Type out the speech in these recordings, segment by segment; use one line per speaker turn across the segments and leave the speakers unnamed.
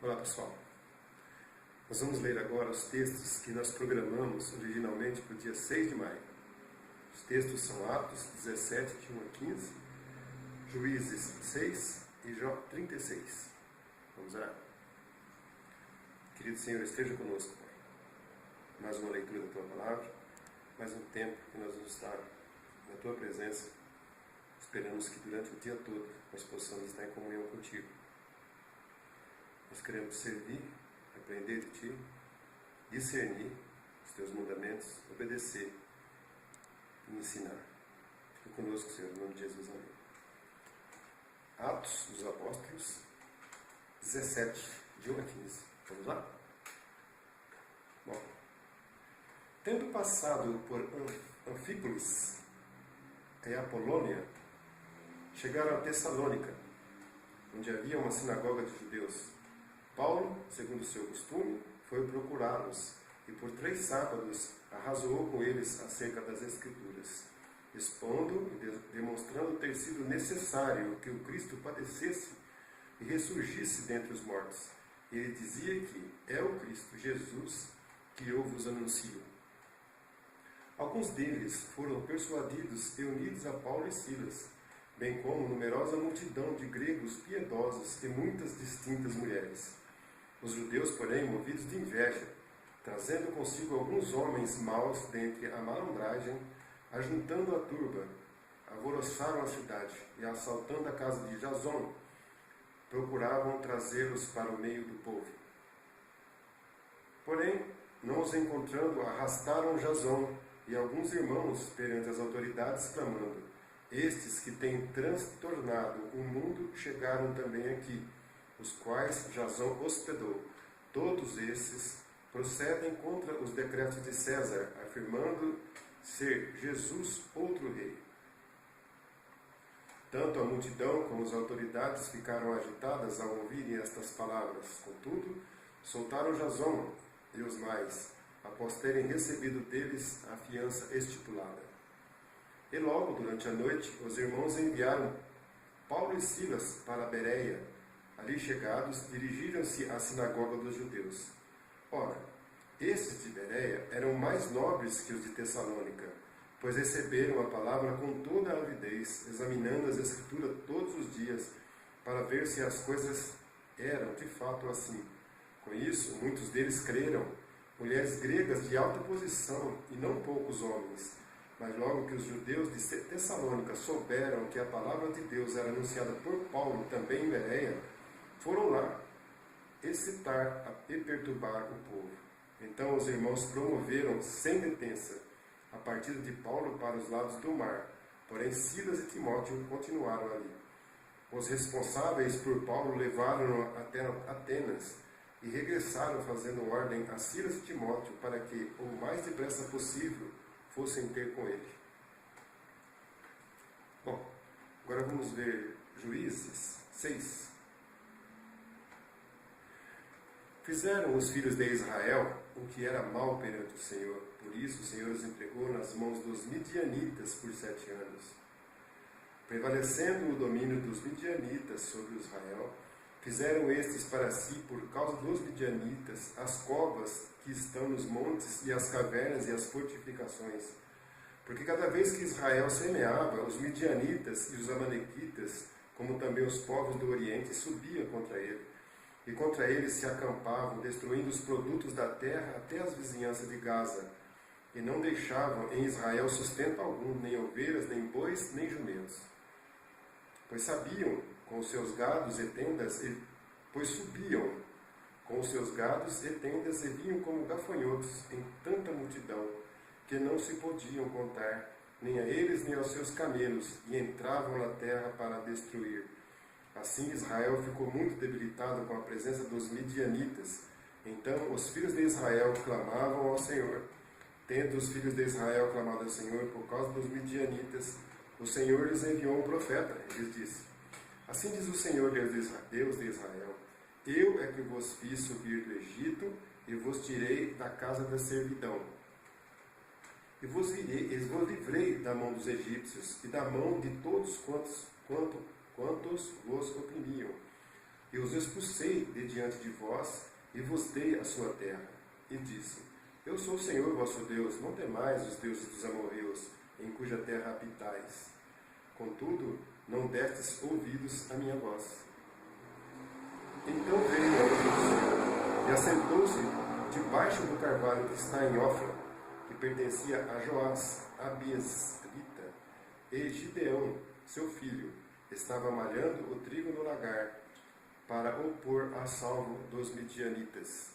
Olá pessoal, nós vamos ler agora os textos que nós programamos originalmente para o dia 6 de maio. Os textos são Atos 17, de 1 a 15, Juízes 6 e Jó 36. Vamos orar. Querido Senhor, esteja conosco, Pai. Mais uma leitura da Tua Palavra, mais um tempo que nós vamos estar na Tua presença. Esperamos que durante o dia todo nós possamos estar em comunhão contigo. Nós queremos servir, aprender de Ti, discernir os Teus mandamentos, obedecer e ensinar. Fica conosco, Senhor, em nome de Jesus. Amém. Atos dos Apóstolos 17, de 1 a 15. Vamos lá? Bom, tendo passado por Anfípolis e Apolônia, chegaram a Tessalônica, onde havia uma sinagoga de judeus. Paulo, segundo o seu costume, foi procurá-los e por 3 sábados arrazoou com eles acerca das Escrituras, expondo e demonstrando ter sido necessário que o Cristo padecesse e ressurgisse dentre os mortos. Ele dizia que é o Cristo Jesus que eu vos anuncio. Alguns deles foram persuadidos e unidos a Paulo e Silas, bem como numerosa multidão de gregos piedosos e muitas distintas mulheres. Os judeus, porém, movidos de inveja, trazendo consigo alguns homens maus dentre a malandragem, ajuntando a turba, alvoroçaram a cidade e, assaltando a casa de Jason, procuravam trazê-los para o meio do povo. Porém, não os encontrando, arrastaram Jason e alguns irmãos perante as autoridades, clamando: estes que têm transtornado o mundo chegaram também aqui, os quais Jason hospedou. Todos esses procedem contra os decretos de César, afirmando ser Jesus outro rei. Tanto a multidão como as autoridades ficaram agitadas ao ouvirem estas palavras. Contudo, soltaram Jason e os mais, após terem recebido deles a fiança estipulada. E logo, durante a noite, os irmãos enviaram Paulo e Silas para Bereia. Ali chegados, dirigiram-se à sinagoga dos judeus. Ora, estes de Bereia eram mais nobres que os de Tessalônica, pois receberam a palavra com toda a avidez, examinando as Escrituras todos os dias, para ver se as coisas eram de fato assim. Com isso, muitos deles creram, mulheres gregas de alta posição e não poucos homens. Mas logo que os judeus de Tessalônica souberam que a palavra de Deus era anunciada por Paulo também em Bereia, foram lá excitar e perturbar o povo. Então os irmãos promoveram sem detença a partida de Paulo para os lados do mar, porém Silas e Timóteo continuaram ali. Os responsáveis por Paulo levaram-no até Atenas e regressaram fazendo ordem a Silas e Timóteo para que, o mais depressa possível, fossem ter com ele. Bom, agora vamos ver Juízes 6. Fizeram os filhos de Israel o que era mal perante o Senhor. Por isso o Senhor os entregou nas mãos dos midianitas por 7 anos. Prevalecendo o domínio dos midianitas sobre Israel, fizeram estes para si, por causa dos midianitas, as covas que estão nos montes e as cavernas e as fortificações. Porque cada vez que Israel semeava, os midianitas e os amalequitas, como também os povos do Oriente, subiam contra ele. E contra eles se acampavam, destruindo os produtos da terra até as vizinhanças de Gaza. E não deixavam em Israel sustento algum, nem ovelhas, nem bois, nem jumentos. Pois sabiam com os seus gados e tendas, pois subiam com os seus gados e tendas e vinham como gafanhotos em tanta multidão, que não se podiam contar, nem a eles nem aos seus camelos, e entravam na terra para destruir. Assim Israel ficou muito debilitado com a presença dos midianitas. Então os filhos de Israel clamavam ao Senhor. Tendo os filhos de Israel clamado ao Senhor por causa dos midianitas, o Senhor lhes enviou um profeta e lhes disse: assim diz o Senhor, Deus de Israel: eu é que vos fiz subir do Egito e vos tirei da casa da servidão. E vos livrei da mão dos egípcios e da mão de todos quantos vos oprimiam. e os expulsei de diante de vós, e vos dei a sua terra. E disse: Eu sou o Senhor vosso Deus, não temais os deuses dos amorreus, em cuja terra habitais. Contudo, não destes ouvidos à minha voz. Então veio o anjo do Senhor, e assentou-se debaixo do carvalho que está em Ofra, que pertencia a Joás, Abiesrita, e Gideão, seu filho, estava malhando o trigo no lagar, para o pôr a salvo dos midianitas.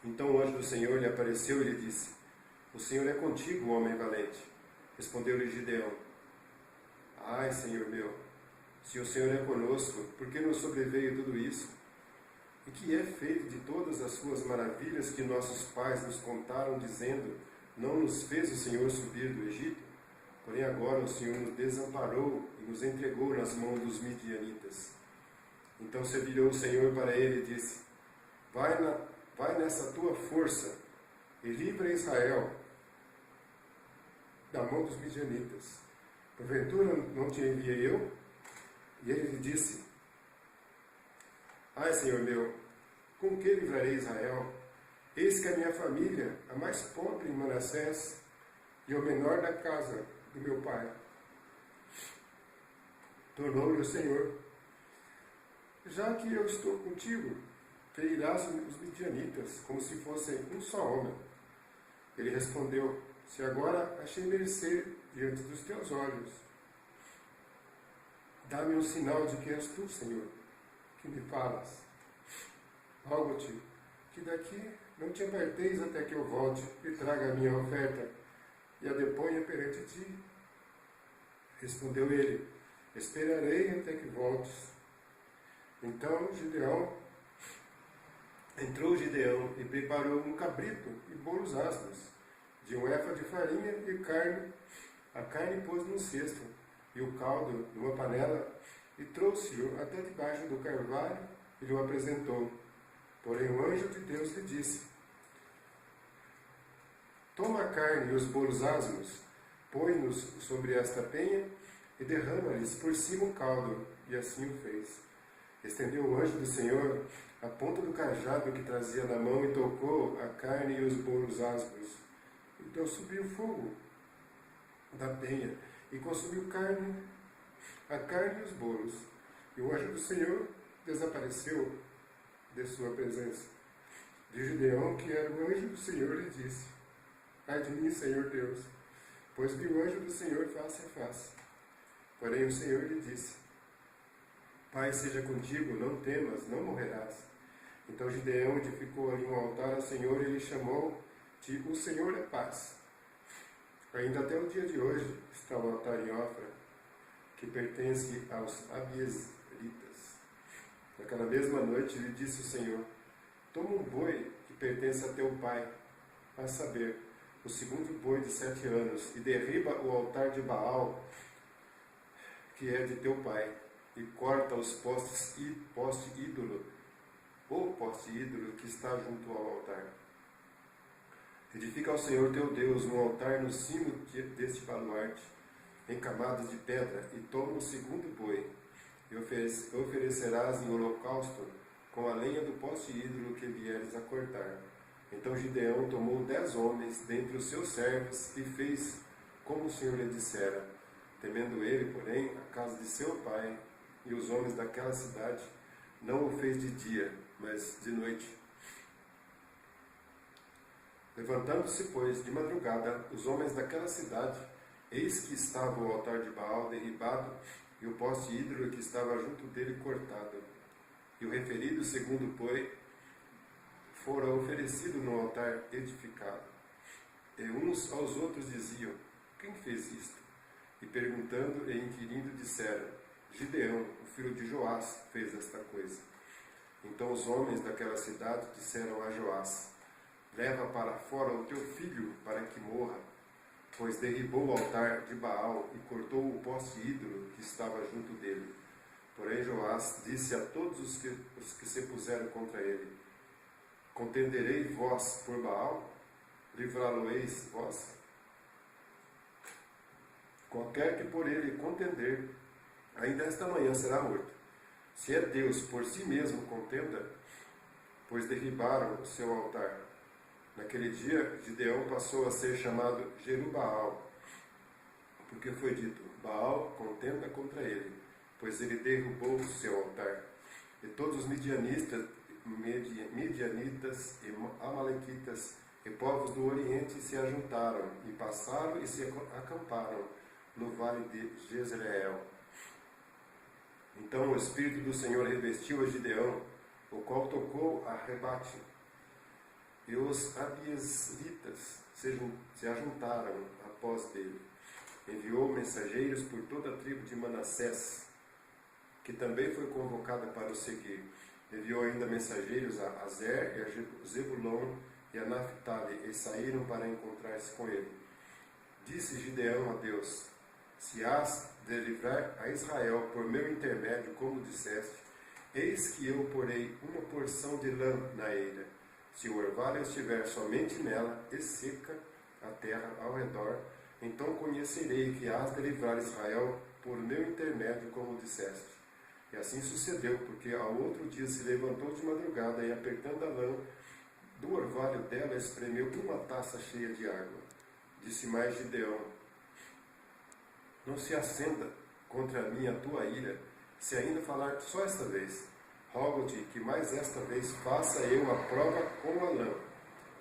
Então o anjo do Senhor lhe apareceu e lhe disse: O Senhor é contigo, homem valente. Respondeu-lhe Gideão: Ai, Senhor meu, se o Senhor é conosco, por que nos sobreveio tudo isso? E que é feito de todas as suas maravilhas que nossos pais nos contaram, dizendo: Não nos fez o Senhor subir do Egito? Porém agora o Senhor nos desamparou e nos entregou nas mãos dos midianitas. Então se virou o Senhor para ele e disse: Vai nessa tua força e livra Israel da mão dos midianitas. Porventura não te enviei eu? E ele lhe disse: Ai, Senhor meu, com que livrarei Israel? Eis que a minha família, a mais pobre em Manassés, e o menor da casa do meu pai. Tornou-lhe o Senhor: Já que eu estou contigo, ferirás os midianitas, como se fossem um só homem. Ele respondeu: Se agora achei merecer diante dos teus olhos, dá-me um sinal de que és tu, Senhor, que me falas. Rogo-te que daqui não te aparteis até que eu volte e traga a minha oferta e a deponha perante ti. Respondeu ele: Esperarei até que voltes. Então entrou Gideão e preparou um cabrito e bolos asmos, de um efa de farinha e carne. A carne pôs num cesto, e o caldo numa panela, e trouxe-o até debaixo do carvalho e lhe apresentou. Porém o anjo de Deus lhe disse: Toma a carne e os bolos asmos, põe-nos sobre esta penha e derrama-lhes por cima o caldo. E assim o fez. Estendeu o anjo do Senhor a ponta do cajado que trazia na mão e tocou a carne e os bolos asmos. Então subiu o fogo da penha e consumiu a carne e os bolos. E o anjo do Senhor desapareceu de sua presença. De Gideão, que era o anjo do Senhor, lhe disse: Ai de mim, Senhor Deus, pois vi o anjo do Senhor face a face. Porém o Senhor lhe disse: Pai seja contigo, não temas, não morrerás. Então Gideão edificou ali um altar ao Senhor e lhe chamou de O Senhor é Paz. Ainda até o dia de hoje está o altar em Ofra, que pertence aos Abiesritas. Naquela mesma noite lhe disse o Senhor: Toma um boi que pertence a teu pai, a saber, o segundo boi de 7 anos, e derriba o altar de Baal, que é de teu pai, e corta os poste ídolo que está junto ao altar. Edifica ao Senhor teu Deus um altar no cimo deste baluarte, em camadas de pedra, e toma o segundo boi, e oferecerás em holocausto com a lenha do poste ídolo que vieres a cortar. Então Gideão tomou 10 homens dentre os seus servos e fez como o Senhor lhe dissera. Temendo ele, porém, a casa de seu pai e os homens daquela cidade, não o fez de dia, mas de noite. Levantando-se, pois, de madrugada, os homens daquela cidade, eis que estava o altar de Baal derribado e o poste ídolo que estava junto dele cortado. E o referido segundo boi fora oferecido no altar edificado. E uns aos outros diziam: Quem fez isto? E perguntando e inquirindo disseram: Gideão, o filho de Joás, fez esta coisa. Então os homens daquela cidade disseram a Joás: Leva para fora o teu filho para que morra, pois derribou o altar de Baal e cortou o poste ídolo que estava junto dele. Porém Joás disse a todos os que se puseram contra ele: Contenderei vós por Baal? Livrá-lo-eis vós? Qualquer que por ele contender, ainda esta manhã será morto. Se é Deus por si mesmo, contenda, pois derribaram o seu altar. Naquele dia, Gideão passou a ser chamado Jerubaal, porque foi dito: Baal contenda contra ele, pois ele derrubou o seu altar. E todos os midianitas e amalequitas e povos do Oriente se ajuntaram e passaram e se acamparam no vale de Jezreel. Então o Espírito do Senhor revestiu a Gideão, o qual tocou a rebate. E os abiesritas se ajuntaram após dele. Enviou mensageiros por toda a tribo de Manassés, que também foi convocada para o seguir. Enviou ainda mensageiros a Azer, e a Zebulon e a Naphtali, e saíram para encontrar-se com ele. Disse Gideão a Deus: se hás de livrar a Israel por meu intermédio, como disseste, eis que eu porei uma porção de lã na eira. Se o orvalho estiver somente nela e seca a terra ao redor, então conhecerei que hás de livrar Israel por meu intermédio, como disseste. E assim sucedeu, porque ao outro dia se levantou de madrugada e, apertando a lã do orvalho dela, espremeu uma taça cheia de água. Disse mais Gideão: não se acenda contra mim a tua ira, se ainda falar só esta vez. Rogo-te que mais esta vez faça eu a prova com a lã,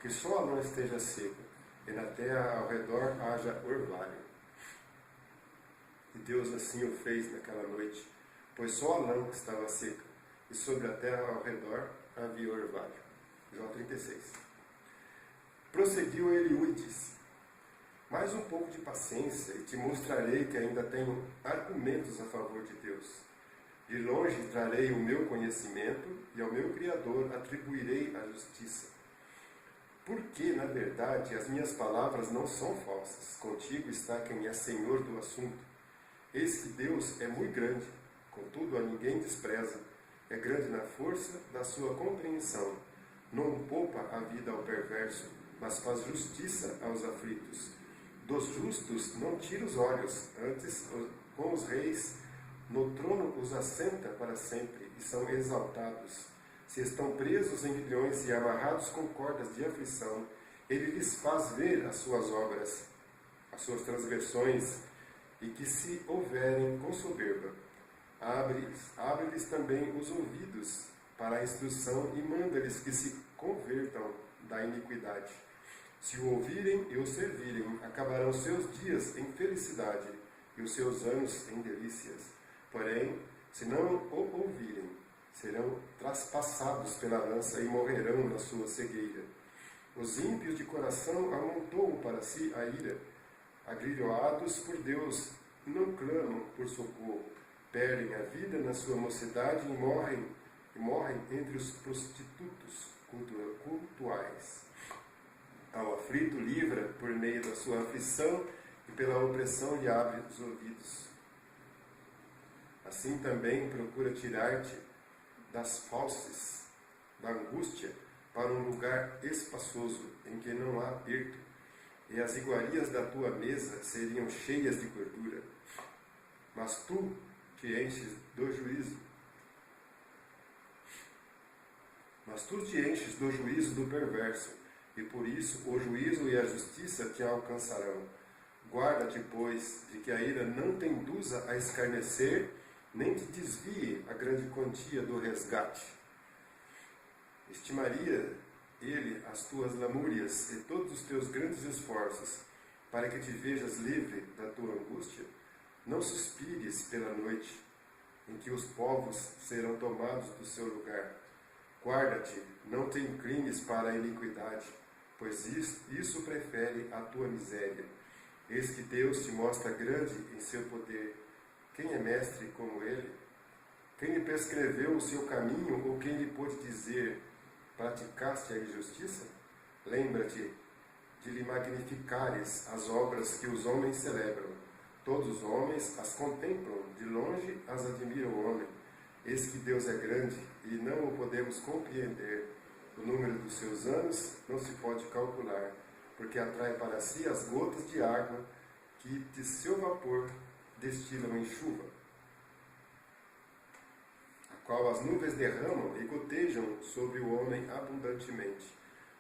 que só a lã esteja seca, e na terra ao redor haja orvalho. E Deus assim o fez naquela noite, pois só a lã estava seca, e sobre a terra ao redor havia orvalho. Jó 36. Prosseguiu Eliú e disse: mais um pouco de paciência, e te mostrarei que ainda tenho argumentos a favor de Deus. De longe trarei o meu conhecimento, e ao meu Criador atribuirei a justiça. Porque, na verdade, as minhas palavras não são falsas. Contigo está quem é senhor do assunto. Eis que Deus é muito grande, contudo a ninguém despreza. É grande na força da sua compreensão. Não poupa a vida ao perverso, mas faz justiça aos aflitos. Dos justos não tira os olhos, antes com os reis no trono os assenta para sempre, e são exaltados. Se estão presos em grilhões e amarrados com cordas de aflição, ele lhes faz ver as suas obras, as suas transgressões, e que se houverem com soberba. Abre-lhes também os ouvidos para a instrução, e manda-lhes que se convertam da iniquidade. Se o ouvirem e o servirem, acabarão seus dias em felicidade, e os seus anos em delícias. Porém, se não o ouvirem, serão traspassados pela lança e morrerão na sua cegueira. Os ímpios de coração amontoam para si a ira. Agrilhoados por Deus, não clamam por socorro. Perdem a vida na sua mocidade e morrem entre os prostitutos cultuais. Ao aflito livra por meio da sua aflição, e pela opressão lhe abre os ouvidos. Assim também procura tirar-te das fauces, da angústia, para um lugar espaçoso, em que não há aperto, e as iguarias da tua mesa seriam cheias de gordura. Mas tu te enches do juízo. Do perverso, e por isso o juízo e a justiça te alcançarão. Guarda-te, pois, de que a ira não te induza a escarnecer, nem te desvie a grande quantia do resgate. Estimaria ele as tuas lamúrias e todos os teus grandes esforços, para que te vejas livre da tua angústia? Não suspires pela noite, em que os povos serão tomados do seu lugar. Guarda-te, não te inclines para a iniquidade, pois isso prefere a tua miséria. Eis que Deus te mostra grande em seu poder. Quem é mestre como ele? Quem lhe prescreveu o seu caminho, ou quem lhe pôde dizer: praticaste a injustiça? Lembra-te de lhe magnificares as obras que os homens celebram. Todos os homens as contemplam, de longe as admira o homem. Eis que Deus é grande, e não o podemos compreender. O número dos seus anos não se pode calcular, porque atrai para si as gotas de água que de seu vapor destilam em chuva. qual as nuvens derramam e gotejam sobre o homem abundantemente.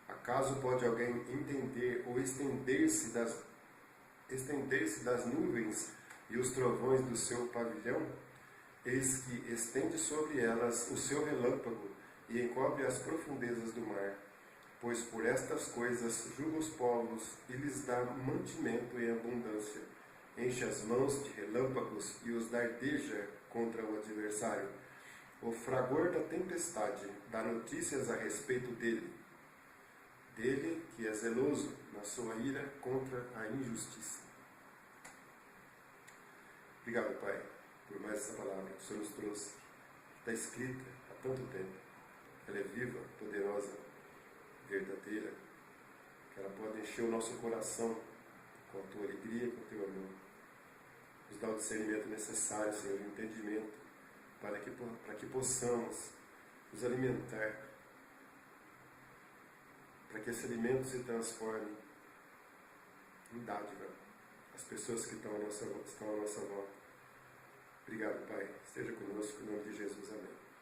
Acaso pode alguém entender ou estender-se das nuvens e os trovões do seu pavilhão? Eis que estende sobre elas o seu relâmpago e encobre as profundezas do mar. Pois por estas coisas julga os povos e lhes dá mantimento em abundância. Enche as mãos de relâmpagos e os dardeja contra o adversário. O fragor da tempestade dá notícias a respeito dele. Dele que é zeloso na sua ira contra a injustiça. Obrigado, Pai, por mais essa palavra que o Senhor nos trouxe. Está escrita há tanto tempo. Ela é viva, poderosa, verdadeira, que ela pode encher o nosso coração com a tua alegria, com o teu amor. Nos dá o discernimento necessário, Senhor, o entendimento, para que possamos nos alimentar, para que esse alimento se transforme em dádiva às pessoas que estão à nossa volta. Obrigado, Pai. Esteja conosco, em nome de Jesus. Amém.